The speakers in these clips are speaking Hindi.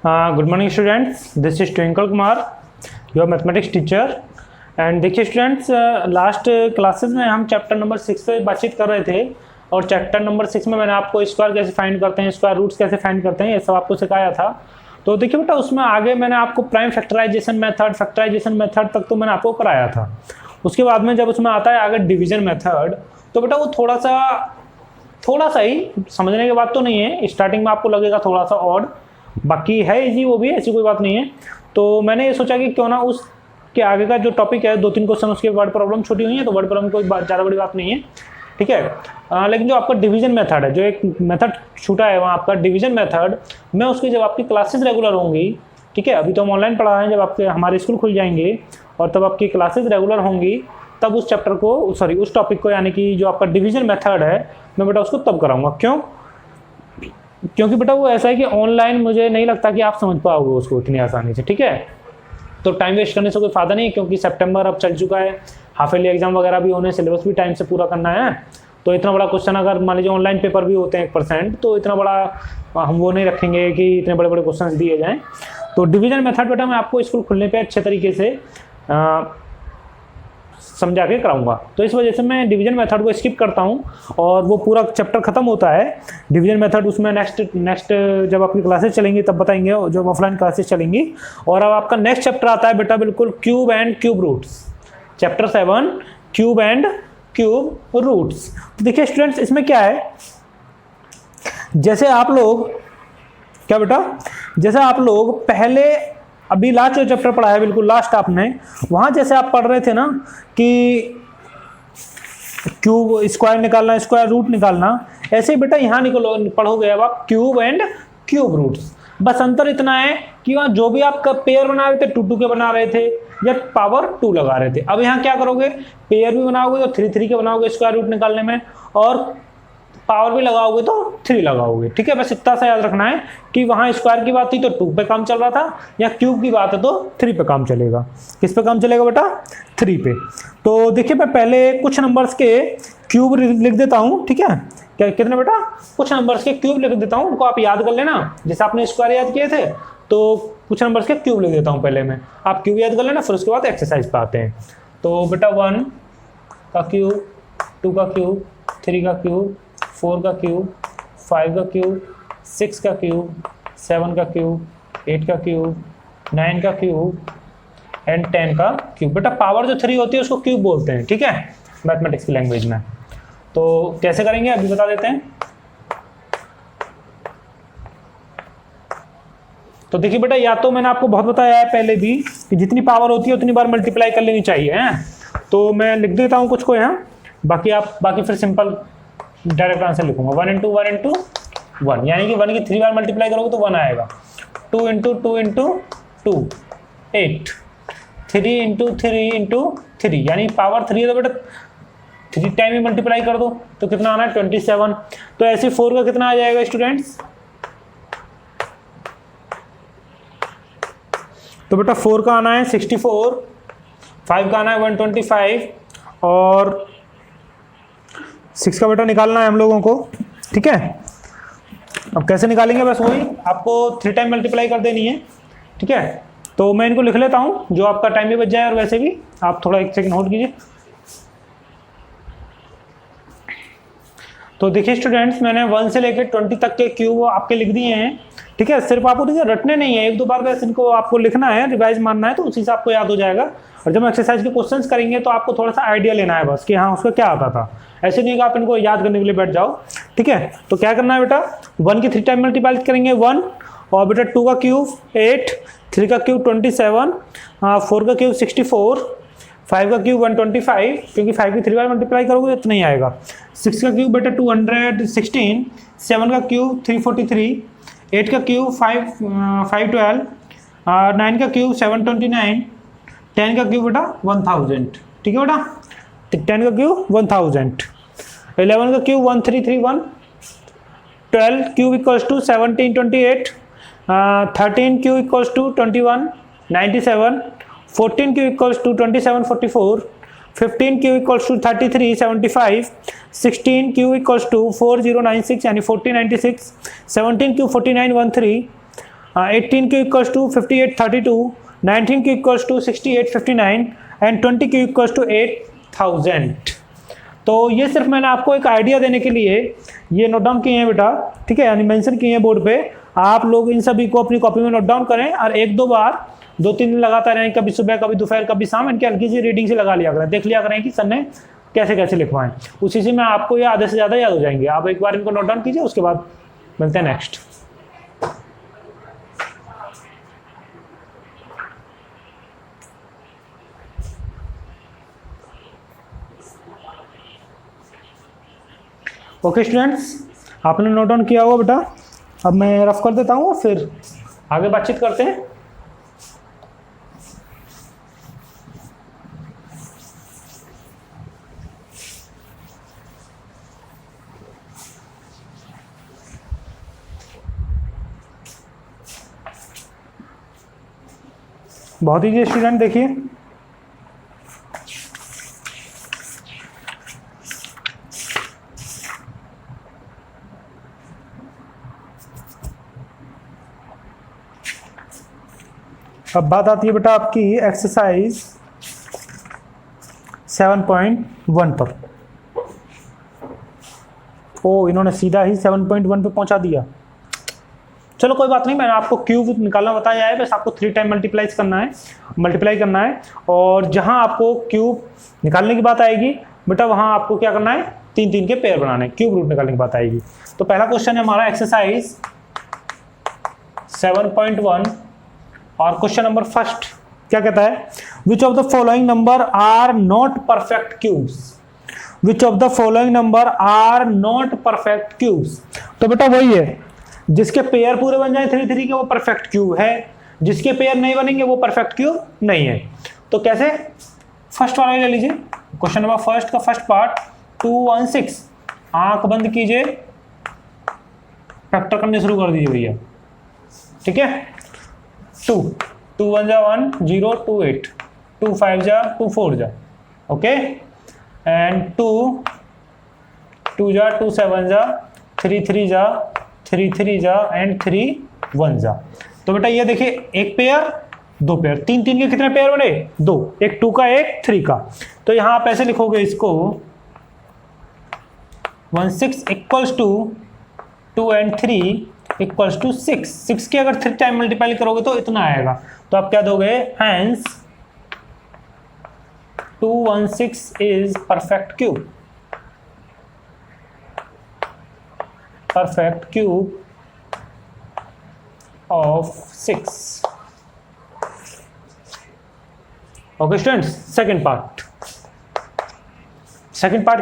Good morning students, this is twinkle Kumar, your mathematics teacher. And देखिए स्टूडेंट्स, लास्ट क्लासेस में हम चैप्टर नंबर 6 पे बातचीत कर रहे थे और चैप्टर नंबर 6 में मैंने आपको स्क्वायर कैसे फाइंड करते हैं, स्क्वायर रूट्स कैसे फाइंड करते हैं, ये सब आपको सिखाया था। तो देखिए बेटा, उसमें आगे मैंने आपको प्राइम फैक्टराइजेशन मेथड तक तो मैंने आपको कराया था। उसके बाद में जब उसमें आता है आगे डिवीजन मेथड, तो बेटा वो थोड़ा सा ही समझने की बात तो नहीं है। स्टार्टिंग में आपको लगेगा थोड़ा सा ऑड, बाकी है इजी, वो भी ऐसी कोई बात नहीं है। तो मैंने ये सोचा कि क्यों ना उसके आगे का जो टॉपिक है 2-3 क्वेश्चन उसके वर्ड प्रॉब्लम छोटी हुई है, तो वर्ड प्रॉब्लम कोई ज़्यादा बड़ी बात नहीं है, ठीक है। लेकिन जो आपका डिवीजन मेथड है, जो एक मेथड छूटा है वहाँ आपका डिवीजन मेथड, मैं उसकी जब आपकी क्लासेस रेगुलर होंगी, ठीक है, अभी तो हम ऑनलाइन पढ़ा रहे हैं, जब आपके हमारे स्कूल खुल जाएंगे और तब आपकी क्लासेस रेगुलर होंगी, तब उस चैप्टर को उस टॉपिक को, यानी कि जो आपका डिवीजन मेथड है, मैं बेटा उसको तब कराऊंगा। क्योंकि बेटा वो ऐसा है कि ऑनलाइन मुझे नहीं लगता कि आप समझ पाओगे उसको इतनी आसानी से, ठीक है। तो टाइम वेस्ट करने से कोई फायदा नहीं है, क्योंकि सितंबर अब चल चुका है, हाफ ईयरली एग्जाम वगैरह भी होने, सिलेबस भी टाइम से पूरा करना है। तो इतना बड़ा क्वेश्चन, अगर मान लीजिए ऑनलाइन पेपर भी होते हैं 1%, तो इतना बड़ा हम वो नहीं रखेंगे कि इतने बड़े बड़े क्वेश्चन दिए जाएँ। तो डिवीजन मेथड बेटा मैं आपको स्कूल खुलने पर अच्छे तरीके से समझा के कराऊंगा। तो इस वजह से मैं डिवीजन मेथड को स्किप करता हूं और वो पूरा चैप्टर खत्म होता है डिवीजन मेथड। उसमें नेक्स्ट जब आपकी क्लासेस चलेंगी तब बताएंगे, जब ऑफलाइन क्लासेस चलेंगी। और अब आपका नेक्स्ट चैप्टर आता है बेटा बिल्कुल cube and cube roots, chapter 7 cube and cube roots. तो देखिए स्टूडेंट्स, इसमें क्या है, जैसे आप लोग पहले अभी लास्ट जो चैप्टर पढ़ा है, बिल्कुल लास्ट आपने वहां जैसे आप पढ़ रहे थे ना कि क्यूब स्क्वायर निकालना, स्क्वायर रूट निकालना, ऐसे ही बेटा यहाँ पढ़ोगे अब आप क्यूब एंड क्यूब रूट्स। बस अंतर इतना है कि वहाँ जो भी आप पेयर बना रहे थे 2-2 के बना रहे थे या पावर 2 लगा रहे थे, अब यहाँ क्या करोगे, पेयर भी बनाओगे तो 3-3 के बनाओगे स्क्वायर रूट निकालने में, और पावर भी लगाओगे तो 3 लगाओगे, ठीक है। बस इतना सा याद रखना है कि वहां स्क्वायर की बात थी तो 2 पे काम चल रहा था, या क्यूब की बात है तो 3 पे काम चलेगा। किस पे काम चलेगा बेटा? 3 पे। तो देखिए मैं पहले कुछ नंबर्स के क्यूब लिख देता हूं, ठीक है। क्या कितने बेटा? कुछ नंबर्स के क्यूब लिख देता हूं, उनको आप याद कर लेना। जैसे आपने स्क्वायर याद किए थे, तो कुछ नंबर्स के क्यूब लिख देता हूं पहले मैं, आप क्यूब याद कर लेना, फिर उसके बाद एक्सरसाइज पे आते हैं। तो बेटा 1 का क्यूब, 2 का क्यूब, 3 का क्यूब, 4 का क्यूब, 5 का क्यूब, 6 का क्यूब, 7 का क्यूब, 8 का क्यूब, 9 का क्यूब एंड 10 का क्यूब। बेटा पावर जो 3 होती है उसको क्यूब बोलते हैं, ठीक है, मैथमेटिक्स की लैंग्वेज में। तो कैसे करेंगे अभी बता देते हैं। तो देखिए बेटा, या तो मैंने आपको बहुत बताया है पहले भी कि जितनी पावर होती है उतनी बार मल्टीप्लाई कर लेनी चाहिए, है। तो मैं लिख देता हूँ कुछ को यहाँ, बाकी फिर सिंपल डायरेक्ट आंसर लिखूंगा। 1 इंटू 1, यानी कि 1 की 3 बार मल्टीप्लाई करोगे तो 1 आएगा। 2 इंटू 2 इंटू 2 8, 3 इंटू 3 इंटू 3, यानी पावर 3 है तो बेटा 3 टाइम ही मल्टीप्लाई कर दो, तो कितना आना है 27। तो ऐसे 4 का कितना आ जाएगा स्टूडेंट्स? तो बेटा 4 का आना है 64, 5 का आना है 125 और 6 का बेटा निकालना है हम लोगों को, ठीक है। अब कैसे निकालेंगे, बस वही आपको 3 टाइम मल्टीप्लाई कर देनी है, ठीक है। तो मैं इनको लिख लेता हूं, जो आपका टाइम भी बच जाए, और वैसे भी आप थोड़ा 1 सेकंड होल्ड कीजिए। तो देखिए स्टूडेंट्स, मैंने 1 से लेकर 20 तक के क्यूब आपके लिख दिए हैं, ठीक है। सिर्फ आपको देखिए रटने नहीं है, 1-2 बार बस इनको आपको लिखना है, रिवाइज मारना है, तो उसी से आपको याद हो जाएगा। और जब हम एक्सरसाइज के क्वेश्चंस करेंगे तो आपको थोड़ा सा आइडिया लेना है बस कि हाँ उसका क्या आता था। ऐसे नहीं कि आप इनको याद करने के लिए बैठ जाओ, ठीक है। तो क्या करना है बेटा, 1 की 3 टाइम मल्टीप्लाई करेंगे 1, और बेटा 2 का क्यूब 8, 3 का क्यूब 27, 4 का क्यूब 64, 5 का क्यूब 125, क्योंकि 5 की 3 बार मल्टीप्लाई करोगे तो इतना ही आएगा। 6 का क्यूब बेटा 216, 7 का क्यूब 343, 8 का क्यूब 512, 9 का क्यूब 729, 10 का क्यूब बेटा 1000, ठीक है बेटा। 10 का क्यूब 1000, 11 का cube 1331, 12 cube equals to 1728, 13 cube equals to 2197, 14 cube equals to 2744, 15 cube equals to 3375, 16 cube equals to 4096 यानी 4096, 17 cube 4913, 18 cube equals to 5832, 19 cube equals to 6859 and 20 cube equals to 8000। तो ये सिर्फ मैंने आपको एक आइडिया देने के लिए ये नोट डाउन किए हैं बेटा, ठीक है, यानी मेंशन किए हैं बोर्ड पे। आप लोग इन सभी को अपनी कॉपी में नोट डाउन करें और एक दो बार 2-3 दिन लगातार रहें, कभी सुबह कभी दोपहर कभी शाम, इनकी हल्की सी रीडिंग से लगा लिया करें, देख लिया करें कि सर ने कैसे कैसे लिखवाएं। उसी से मैं आपको ये आधे से ज़्यादा याद हो जाएंगे। आप एक बार इनको नोट डाउन कीजिए, उसके बाद मिलते हैं नेक्स्ट। ओके स्टूडेंट्स, आपने नोट डाउन किया होगा बेटा। अब मैं रफ कर देता हूँ, फिर आगे बातचीत करते हैं। बहुत ही स्टूडेंट देखिए, अब बात आती है बेटा आपकी एक्सरसाइज 7.1 पर। ओ, इन्होंने सीधा ही 7.1 पे पहुंचा दिया। चलो कोई बात नहीं, मैंने आपको क्यूब निकालना बताया है, बस आपको 3 टाइम मल्टीप्लाई करना है। और जहां आपको क्यूब निकालने की बात आएगी बेटा, वहां आपको क्या करना है, 3-3 के पेयर बनाने, क्यूब रूट निकालने की बात आएगी। तो पहला क्वेश्चन है हमारा एक्सरसाइज 7.1 और क्वेश्चन नंबर फर्स्ट क्या कहता है, which of the following number are not perfect cubes. Which of the following number are not perfect cubes. तो बेटा वही है, जिसके पेयर पूरे बन जाए 3-3 के वो परफेक्ट क्यूब है, जिसके पेयर नहीं बनेंगे वो परफेक्ट क्यूब नहीं है। तो कैसे, फर्स्ट वाला ले लीजिए, क्वेश्चन नंबर फर्स्ट का फर्स्ट पार्ट 216, आंख बंद कीजिए, फैक्टर करने शुरू कर दीजिए भैया, ठीक है। 2 1 जा 1 0 2 8 2 5 जा 2 4 जा, ओके, एंड 2 2 जा 2 7 जा 3 3 जा 3 3 जा एंड 3 1 जा। तो बेटा ये देखिए, एक पेयर, दो पेयर, 3-3 के कितने पेयर बने, 2, एक 2 का एक 3 का। तो यहां आप ऐसे लिखोगे इसको 16 equals to 2 and 3 equals to 6 के अगर 3 टाइम मल्टीप्लाई करोगे तो इतना आएगा। तो आप क्या दोगे, hence 216 is perfect cube. Perfect cube of 6। Okay students, second part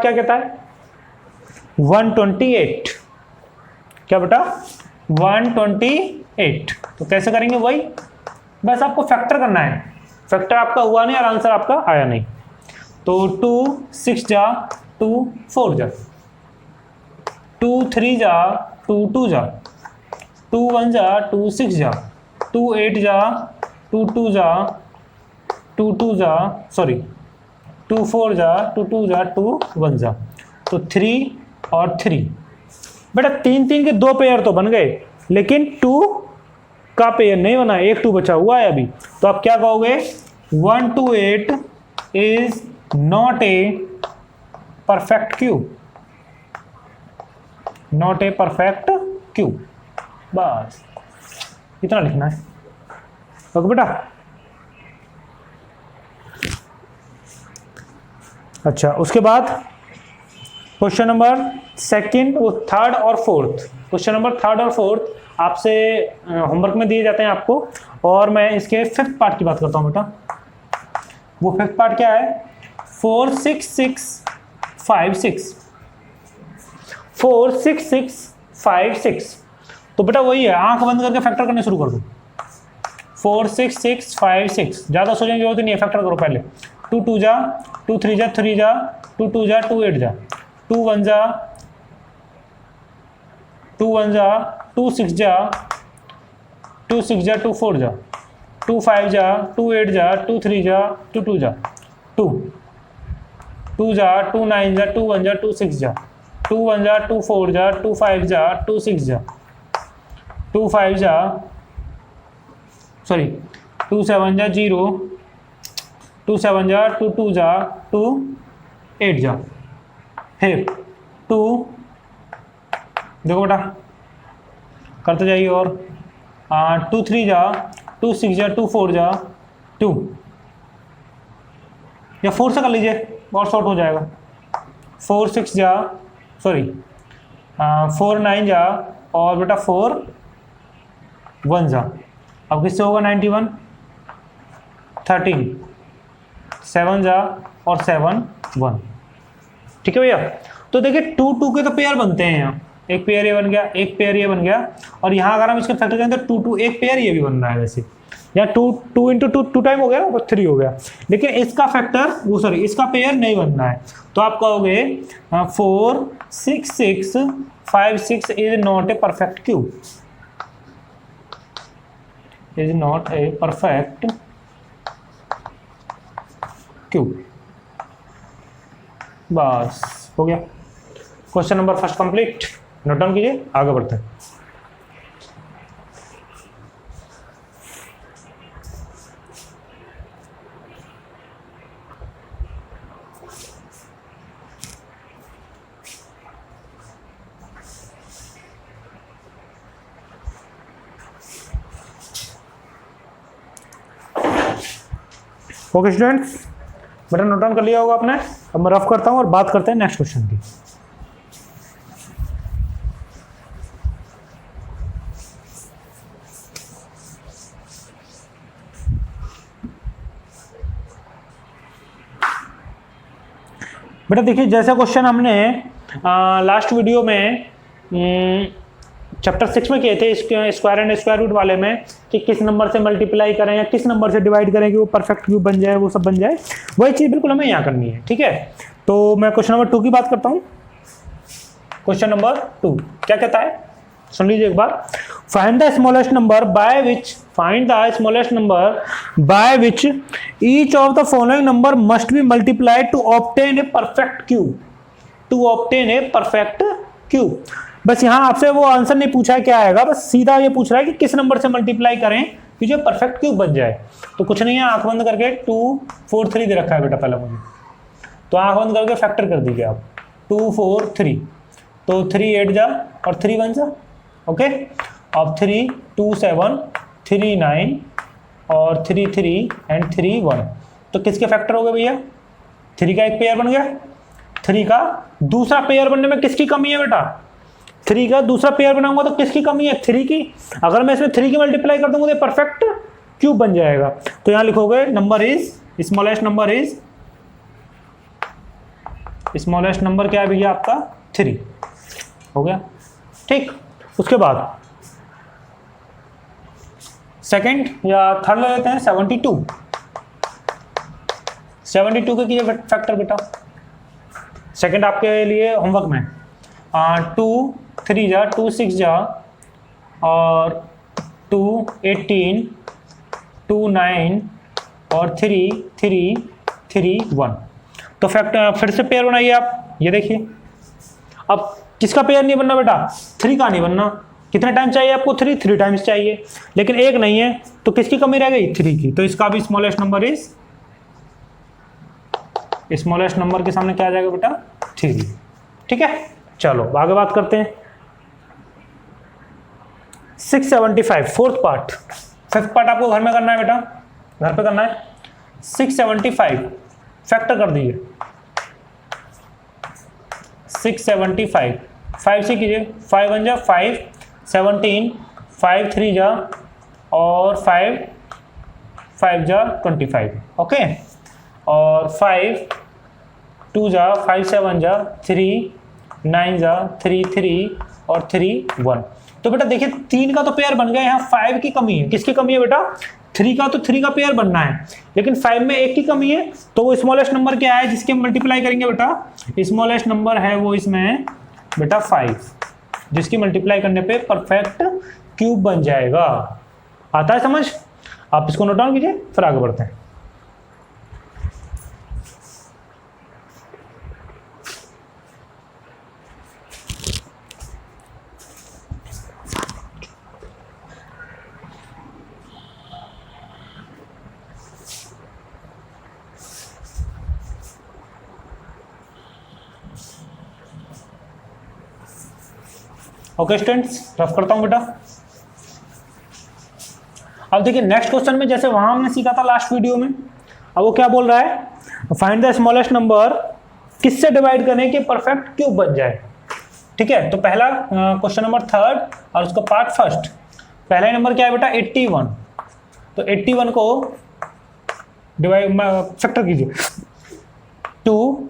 क्या कहता है, 128। क्या बेटा, 128। तो कैसे करेंगे, वही बस आपको फैक्टर करना है। फैक्टर आपका हुआ नहीं और आंसर आपका आया नहीं। तो 2 6 जा 2 4 जा, 2 3 जा 2 2 जा, 2 1 जा 2 6 जा, 2 8 जा 2 2 जा 2 2 जा, सॉरी 2 4 जा 2 2 जा 2 1 जा। तो 3 और 3 बेटा, 3-3 के 2 पेयर तो बन गए, लेकिन 2 का पेयर नहीं बना, एक 2 बचा हुआ है अभी। तो आप क्या कहोगे, 128 is not a perfect cube. Not a perfect cube, बस इतना लिखना है। ओके बेटा, अच्छा उसके बाद क्वेश्चन नंबर सेकंड, वो थर्ड और फोर्थ। क्वेश्चन नंबर थर्ड और फोर्थ आपसे होमवर्क में दिए जाते हैं आपको, और मैं इसके फिफ्थ पार्ट की बात करता हूँ बेटा। वो फिफ्थ पार्ट क्या है, 4 6 6 5 6, 4 6 6 5 6। तो बेटा वही है, आंख बंद करके फैक्टर करने शुरू कर दो। 4 6 6 5 6, ज़्यादा सोचने की जरूरत नहीं है, फैक्टर करो पहले। 2 2 जा 2 3 जा 3 जा, 2 2 जा 2 8 जा, 2 1 जा 2 1 जा 2 6 जा 2 6 जा 2 4 जा, 2 5 जा 2 8 जा 2 3 जा 2 2 जा, 2 2 जा 2 9 जा 2 1 जा 2 6 जा, 2 1 जा 2 4 जा 2 5 जा 2 6 जा, 2 5 जा सॉरी 2 7 जा 0, 2 7 जा 2 2 जा 2 8 जा, फिर 2, देखो बेटा करते जाइए, और 2 3 जा 2 6 जा 2 4 जा 2, या 4 से कर लीजिए और शॉर्ट हो जाएगा, 4 6 जा सॉरी 4 9 जा, और बेटा 4 1 जा, अब किससे होगा 91, 13 7 जा और 7 1, ठीक है भैया। तो देखिए 2 2 के तो पेयर बनते हैं, यहाँ एक पेयर ये बन गया, एक पेयर ये बन गया, और यहाँ अगर हम इसके फैक्टर करें तो 2 2 एक पेयर ये भी बन रहा है वैसे, या 2 2 इंटू 2 2 टाइम हो गया और 3 हो गया, लेकिन इसका फैक्टर वो सॉरी इसका पेयर नहीं बनना है, तो आप कहोगे 4 6 6 5 6 is not a perfect cube, is not a perfect cube. बस हो गया, question number first complete, note down कीजिए, आगे बढ़ते हैं। ओके स्टूडेंट्स, बेटा नोट डाउन कर लिया होगा आपने, अब मैं रफ करता हूं और बात करते हैं नेक्स्ट क्वेश्चन की। बेटा देखिए, जैसा क्वेश्चन हमने लास्ट वीडियो में चैप्टर 6 में किए थे, स्क्वायर एंड स्क्वायर रूट वाले में, कि किस नंबर से मल्टीप्लाई करें या किस नंबर से डिवाइड करें कि वो परफेक्ट क्यूब बन जाए, वो सब बन जाए, वही चीज़ बिल्कुल हमें यहाँ करनी है, ठीक है। तो मैं क्वेश्चन नंबर 2 की बात करता हूँ। क्वेश्चन नंबर 2 क्या कहता है, सुन लीजिए एक बार। Find the smallest number by which each of the following number must be multiplied to obtain a perfect cube. बस यहाँ आपसे वो आंसर नहीं पूछा है क्या आएगा, बस सीधा ये पूछ रहा है कि किस नंबर से मल्टीप्लाई करें कि जो परफेक्ट क्यूब बन जाए। तो कुछ नहीं है, आंख बंद करके 2 4 3 दे रखा है बेटा पहले मुझे, तो आंख बंद करके फैक्टर कर दीजिए आप, 2 4 3, तो 3 8 जा और 3 1 जा, ओके। अब 3 2 7 3 9 और 3 3 एंड 3 1, तो किसके फैक्टर हो गए भैया, 3 का एक पेयर बन गया, 3 का दूसरा पेयर बनने में किसकी कमी है बेटा, 3 का दूसरा पेयर बनाऊंगा तो किसकी कमी है, 3 की। अगर मैं इसमें 3 की मल्टीप्लाई कर दूंगा तो परफेक्ट क्यूब बन जाएगा। तो यहां लिखोगे नंबर इज स्मॉलेस्ट नंबर क्या है भैया आपका 3, हो गया ठीक। उसके बाद सेकंड या थर्ड ले लेते हैं, 72 के कीजिए फैक्टर बेटा। सेकंड आपके लिए होमवर्क में 2 3 जा 2 6 जा और 2 18 2 9 और 3 3 3 1, तो फैक्टर फिर से पेयर बनाइए आप, ये देखिए। अब किसका पेयर नहीं बनना बेटा, 3 का नहीं बनना। कितने टाइम चाहिए आपको, 3 टाइम्स चाहिए, लेकिन एक नहीं है, तो किसकी कमी रह गई, 3 की। तो इसका भी स्मॉलेस्ट नंबर के सामने क्या आ जाएगा बेटा, 3, ठीक है। चलो आगे बात करते हैं। 675 फोर्थ पार्ट, फिफ्थ पार्ट आपको घर में करना है बेटा, घर पे करना है। 675 फैक्टर कर दीजिए, 675 5 से कीजिए, 5 1 जा 5 17 5 3 जा और 5 5 जा 25, ओके। और 5 2 जा 5 7 जा 3 9 जा 3 3 और 3 1, तो बेटा देखिए 3 का तो पेयर बन गया, यहाँ 5 की कमी है। किसकी कमी है बेटा, 3 का, तो 3 का पेयर बनना है, लेकिन 5 में 1 की कमी है। तो वो स्मॉलेस्ट नंबर क्या है जिसके मल्टीप्लाई करेंगे बेटा, स्मॉलेस्ट नंबर है वो इसमें बेटा 5, जिसकी मल्टीप्लाई करने पे परफेक्ट क्यूब बन जाएगा। आता है समझ, आप इसको नोट डाउन कीजिए, फिर आगे बढ़ते हैं। ओके स्टूडेंट्स, रफ करता हूं बेटा। अब देखिए नेक्स्ट क्वेश्चन में, जैसे वहां हमने सीखा था लास्ट वीडियो में, अब वो क्या बोल रहा है, फाइंड द स्मॉलेस्ट नंबर, किससे डिवाइड करें कि परफेक्ट क्यूब बन जाए। ठीक है, तो पहला क्वेश्चन नंबर थर्ड और उसका पार्ट फर्स्ट। पहला नंबर क्या है बेटा, 81। तो 81 को डिवाइड फैक्टर कीजिए, 2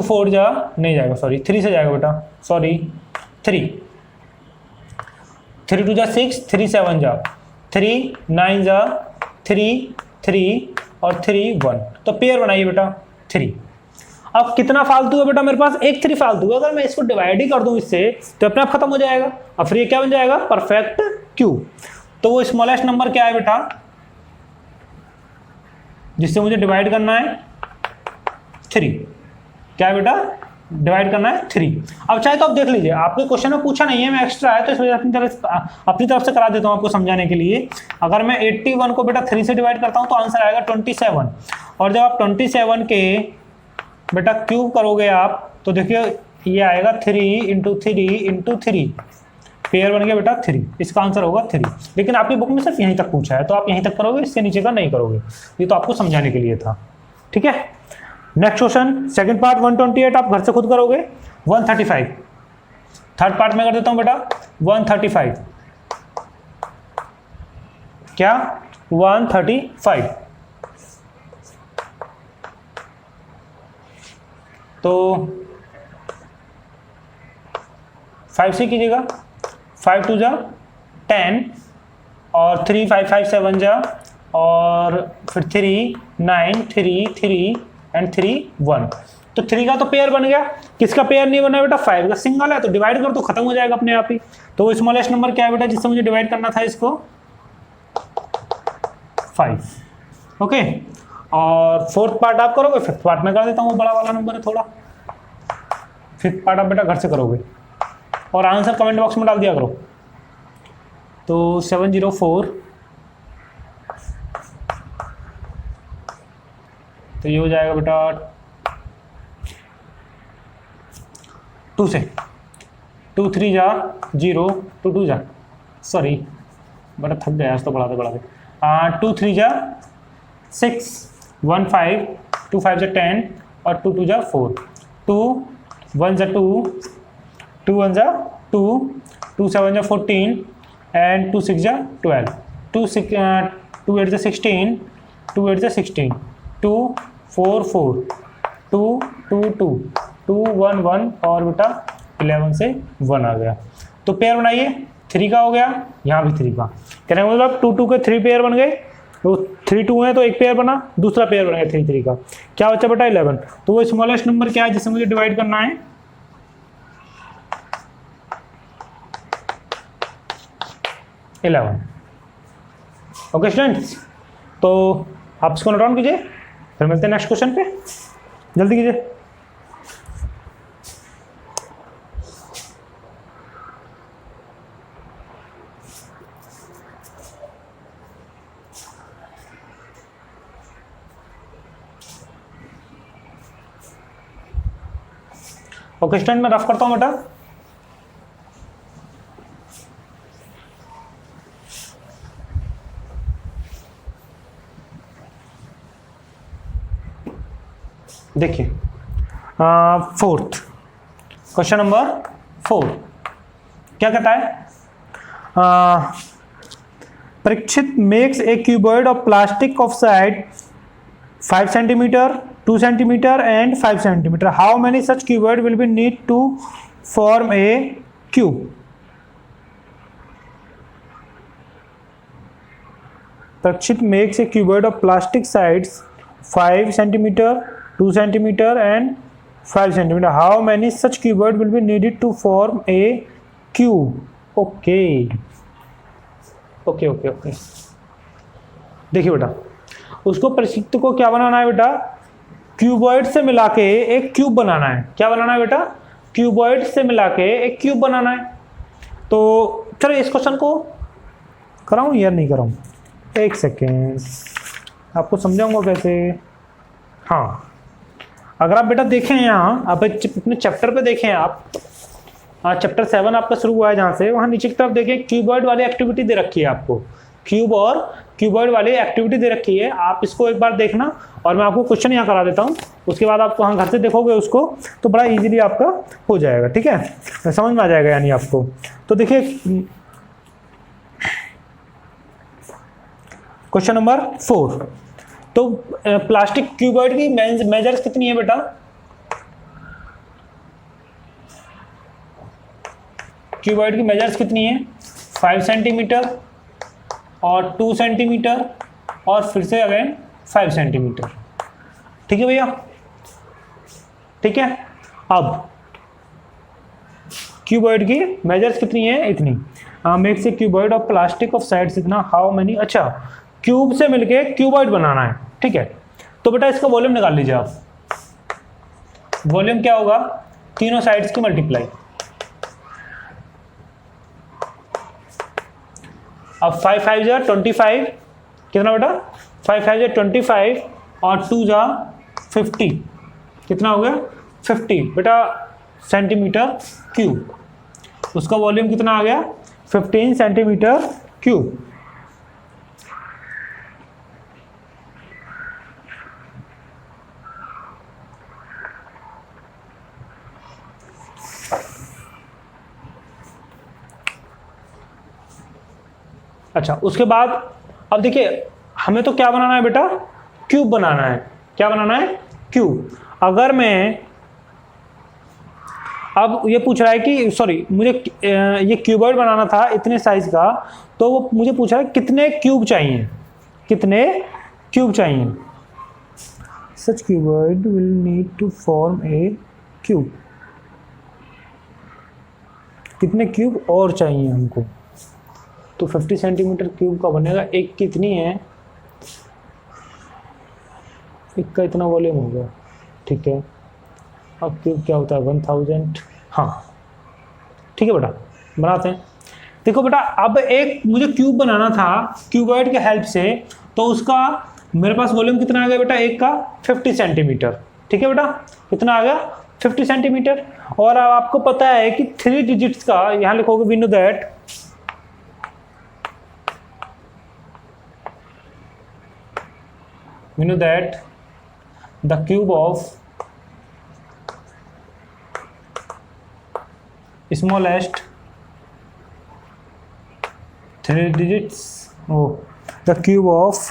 4 जा नहीं जाएगा, सॉरी 3 से जाएगा बेटा, सॉरी 3 2 जा 6, 3 7 जा 3 9 जा 3 3 और 3 1। तो पेयर बनाइए बेटा 3। अब कितना फालतू है बेटा मेरे पास, एक 3 फालतू है। अगर मैं इसको डिवाइड ही कर दूं इससे तो अपने आप खत्म हो जाएगा। अब फिर ये क्या बन जाएगा, परफेक्ट क्यूब। तो वो स्मॉलेस्ट नंबर क्या है बेटा जिससे मुझे डिवाइड करना है, 3। क्या है बेटा, डिवाइड करना है 3। अब चाहे तो आप देख लीजिए, आपके क्वेश्चन में पूछा नहीं है, मैं एक्स्ट्रा है तो इस वजह अपनी तरफ से करा देता हूं आपको समझाने के लिए। अगर मैं 81 को बेटा 3 से डिवाइड करता हूं तो आंसर आएगा 27। और जब आप 27 के बेटा क्यूब करोगे आप तो देखिए ये आएगा 3 इंटू 3 पेयर बन गया बेटा 3। इसका आंसर होगा 3। लेकिन आपकी बुक में सिर्फ यहीं तक पूछा है तो आप यहीं तक करोगे, इससे नीचे का नहीं करोगे। ये तो आपको समझाने के लिए था। ठीक है, नेक्स्ट क्वेश्चन सेकंड पार्ट 128 आप घर से खुद करोगे। 135 थर्ड पार्ट में कर देता हूं बेटा 135। क्या 135, तो 5 से कीजिएगा, 5 2 जा 10 और 3 5 5 7 जा और फिर 3 9 3 3 एंड 3 1। तो 3 का तो पेयर बन गया। किसका पेयर नहीं बना बेटा, 5 का सिंगल है, तो डिवाइड कर तो खत्म हो जाएगा अपने आप ही। तो वो स्मॉलेस्ट नंबर क्या है बेटा जिससे मुझे डिवाइड करना था इसको, 5। ओके, और फोर्थ पार्ट आप करोगे, फिफ्थ पार्ट में कर देता हूँ, बड़ा वाला नंबर है थोड़ा। फिफ्थ पार्ट आप बेटा घर से करोगे और आंसर कमेंट बॉक्स में डाल दिया करो। तो 704, तो ये हो जाएगा बेटा 2 से 2 3 जा 0 2 2 जा, सॉरी बेटा थक गया आज तो बढ़ाते बढ़ाते। 2 3 जा 6 1 5 2 5 जा 10 और 2 2 जा 4 2 1 जा 2 2 1 जा 2 2 7 जा 14 एंड 2 6 जा 12 2 6 2 8 जा 16 2 8 जा 16 2 4 4 2 2 2 2 1 1 और बेटा 11 से 1 आ गया। तो पेयर बनाइए, 3 का हो गया, यहाँ भी 3 का। कहने का मतलब 2 2 के 3 पेयर बन गए। तो 3 2 है तो एक पेयर बना, दूसरा पेयर बन गया 3 3 का। क्या बचा बेटा 11। तो वो स्मॉलेस्ट नंबर क्या है जिसे मुझे डिवाइड करना है, 11। ओके स्टूडेंट्स, तो आप इसको नोट डाउन कीजिए, फिर मिलते हैं नेक्स्ट क्वेश्चन पे। जल्दी कीजिए। ओके स्टूडेंट, मैं रफ करता हूं बेटा। देखिए फोर्थ क्वेश्चन नंबर 4 क्या कहता है, Parikshit makes a cuboid of plastic of side 5 centimeter 2 centimeter and 5 centimeter. How many such cuboid will be need to form a cube? Prakshit makes a cuboid of plastic sides 5 centimeter 2 centimeter and 5 centimeter. How many such cuboid will be needed to form a cube? Okay. देखिए बेटा, उसको प्रशिक्षित को क्या बनाना है बेटा, क्यूबॉइड से मिला के एक क्यूब बनाना है। क्या बनाना है बेटा, क्यूबॉइड से मिला के एक क्यूब बनाना है। तो चलो इस क्वेश्चन को कराऊं या नहीं कराऊं, एक सेकेंड आपको समझाऊंगा कैसे। हाँ, अगर आप बेटा देखें यहाँ आप अपने चैप्टर पे देखें आप, चैप्टर 7 आपका शुरू हुआ है जहाँ से, वहाँ नीचे की तरफ देखिए क्यूबॉइड वाली एक्टिविटी दे रखी है आपको, क्यूब और क्यूबॉइड वाली एक्टिविटी दे रखी है, आप इसको एक बार देखना और मैं आपको क्वेश्चन यहाँ करा देता हूँ, उसके बाद आप वहाँ घर से देखोगे उसको तो बड़ा इजीली आपका हो जाएगा, ठीक है, समझ में आ जाएगा यानी आपको। तो देखिए क्वेश्चन नंबर 4, तो प्लास्टिक क्यूबॉइड की मेजर्स कितनी है बेटा? क्यूबॉइड की मेजर्स कितनी है? 5 सेंटीमीटर और 2 सेंटीमीटर और फिर से अगेन 5 सेंटीमीटर, ठीक है भैया, ठीक है। अब क्यूबॉइड की मेजर्स कितनी है? इतनी। Makes a cuboid of plastic of sides इतना, हाउ मेनी, अच्छा क्यूब से मिलके क्यूबॉइड बनाना है, ठीक है। तो बेटा इसका वॉल्यूम निकाल लीजिए आप, वॉल्यूम क्या होगा? तीनों साइड्स की मल्टीप्लाई। अब 5 5 जा 25, कितना बेटा? 5 5 जा 25 और 2 जा 50, कितना हो गया? 50 बेटा सेंटीमीटर क्यूब। उसका वॉल्यूम कितना आ गया? 15 सेंटीमीटर क्यूब। अच्छा उसके बाद अब देखिए हमें तो क्या बनाना है बेटा? क्यूब बनाना है। क्या बनाना है? क्यूब। अगर मैं अब ये पूछ रहा है कि सॉरी मुझे ये क्यूबॉइड बनाना था इतने साइज का, तो वो मुझे पूछ रहा है कितने क्यूब चाहिए, कितने क्यूब चाहिए। Such cuboid will need to form a cube, कितने क्यूब और चाहिए हमको? तो 50 सेंटीमीटर क्यूब का बनेगा। एक कितनी है? एक का इतना वॉल्यूम होगा, ठीक है। अब क्यूब क्या होता है? 1000। हाँ ठीक है बेटा, बनाते हैं। देखो बेटा अब एक मुझे क्यूब बनाना था क्यूबॉइड के हेल्प से, तो उसका मेरे पास वॉल्यूम कितना आ गया बेटा? एक का 50 सेंटीमीटर, ठीक है बेटा। कितना आ गया? 50 सेंटीमीटर। और अब आपको पता है कि 3 डिजिट्स का, यहाँ लिखोगे we know that the cube of smallest 3 digits, the cube of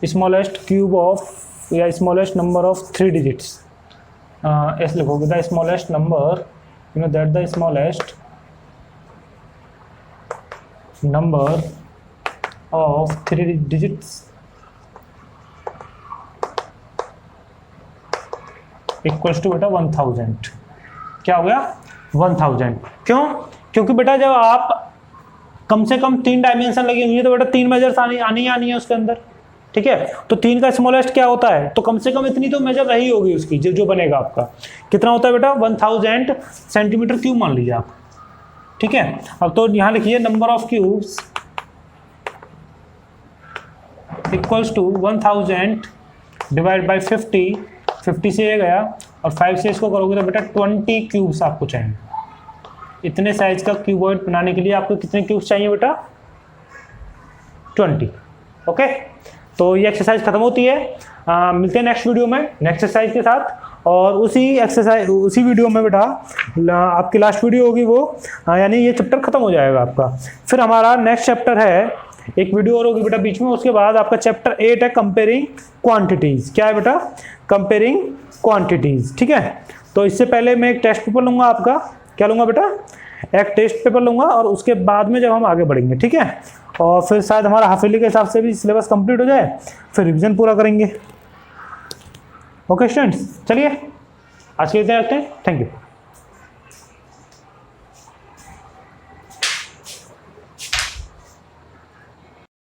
smallest cube of या smallest number of 3 digits, ऐसे लिखोगे the smallest number, you know that the smallest number of 3 digits equals to बेटा 1000। क्या हो गया? 1000। क्यों? क्योंकि बेटा जब आप कम से कम 3 डायमेंशन लगी हुई है तो बेटा 3 मेजर्स आनी है उसके अंदर, ठीक है। तो 3 का स्मॉलेस्ट क्या होता है? तो कम से कम इतनी तो मेजर रही होगी उसकी, जो बनेगा आपका कितना होता है बेटा? 1000 सेंटीमीटर क्यूब मान लीजिए आप, ठीक है। अब तो यहाँ लिखिए number of cubes equals to 1000 divide by 50 से ये गया और 5 से इसको करोगे तो बेटा 20 क्यूब्स आपको चाहिए। इतने साइज का क्यूबॉइड बनाने के लिए आपको कितने क्यूब्स चाहिए बेटा? 20। ओके, तो ये एक्सरसाइज खत्म होती है। मिलते हैं नेक्स्ट वीडियो में नेक्स्ट एक्सरसाइज के साथ। और उसी वीडियो में बेटा आपकी लास्ट वीडियो होगी वो, यानी ये चैप्टर खत्म हो जाएगा आपका। फिर हमारा नेक्स्ट चैप्टर है, एक वीडियो और होगी बेटा बीच में, उसके बाद आपका चैप्टर 8 है कंपेयरिंग क्वांटिटीज। क्या है बेटा? कंपेयरिंग क्वांटिटीज, ठीक है। तो इससे पहले मैं एक टेस्ट पेपर लूंगा आपका। क्या लूंगा बेटा? एक टेस्ट पेपर लूंगा और उसके बाद में जब हम आगे बढ़ेंगे, ठीक है। और फिर शायद हमारा हाफिली के हिसाब से भी सिलेबस कंप्लीट हो जाए, फिर रिवीजन पूरा करेंगे। ओके स्टूडेंट्स, चलिए आज के लिए रखते हैं। Thank you.